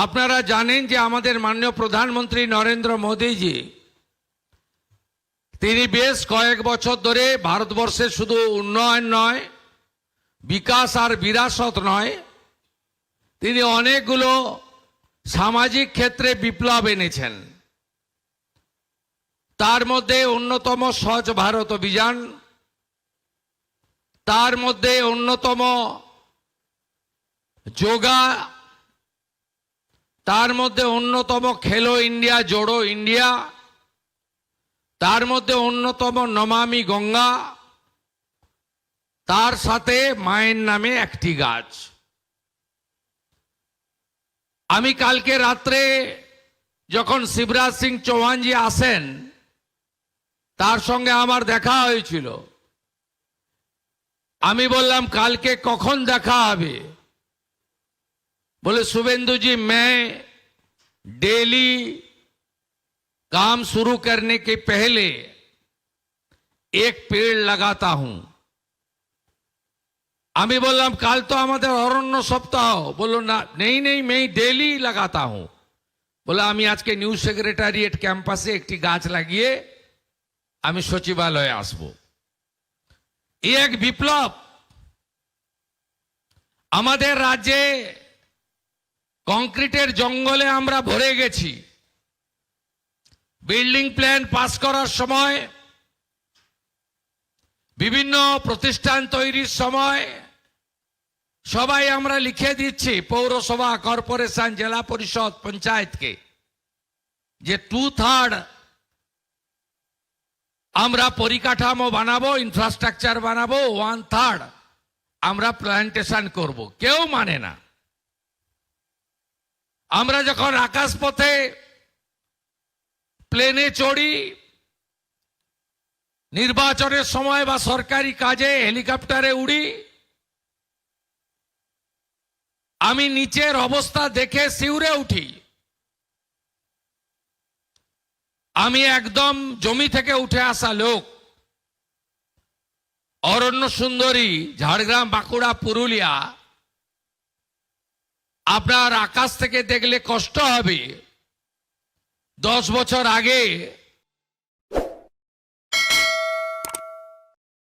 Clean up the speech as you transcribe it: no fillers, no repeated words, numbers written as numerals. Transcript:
আপনারা জানেন যে আমাদের মাননীয় প্রধানমন্ত্রী নরেন্দ্র মোদীজি তিনি বেশ কয়েক বছর ধরে ভারতবর্ষের শুধু উন্নয়ন নয়, বিকাশ আর বিরাসত নয়, তিনি অনেকগুলো সামাজিক ক্ষেত্রে বিপ্লব এনেছেন। তার মধ্যে অন্যতম স্বচ্ছ ভারত অভিযান, তার মধ্যে অন্যতম যোগা, তার মধ্যে অন্যতম খেলো ইন্ডিয়া জোড়ো ইন্ডিয়া, তার মধ্যে অন্যতম নমামি গঙ্গা, তার সাথে মায়ের নামে একটি গাছ। আমি কালকে রাত্রে যখন শিবরাজ সিং চৌহানজি আসেন, তার সঙ্গে আমার দেখা হয়েছিল। আমি বললাম কালকে কখন দেখা হবে? बोले शुभेंदु जी, मैं डेली काम शुरू करने के पहले एक पेड़ लगाता हूं। আমি বললাম কাল তো আমাদের অরণ্য সপ্তাহ। বললো না, নেই নেই, मैं डेली लगाता हूं। বলে আমি আজকে নিউ সেক্রেটারিয়েট ক্যাম্পাসে একটি গাছ লাগিয়ে আমি সচিবালয়ে আসব। এই এক বিপ্লব। আমাদের রাজ্যে কংক্রিটের জঙ্গলে আমরা ভরে গেছি। বিল্ডিং প্ল্যান পাস করার সময়, বিভিন্ন প্রতিষ্ঠান তৈরির সময় সবাই আমরা লিখে দিচ্ছি পৌরসভা, কর্পোরেশন, জেলা পরিষদ, পঞ্চায়েতকে যে 2/3 আমরা পরিকাঠামো বানাবো, ইনফ্রাস্ট্রাকচার বানাবো, 1/3 আমরা প্ল্যান্টেশন করব। কেউ মানে না। আমরা যখন আকাশপথে প্লেনে চড়ি, নির্বাচনের সময় বা সরকারি কাজে হেলিকপ্টারে উড়ি, আমি নিচের অবস্থা দেখে শিউরে উঠি। আমি একদম জমি থেকে উঠে আসা লোক। অরণ্য সুন্দরী ঝাড়গ্রাম, বাঁকুড়া, পুরুলিয়া আপনার আকাশ থেকে দেখলে কষ্ট হবে। 10 বছর আগে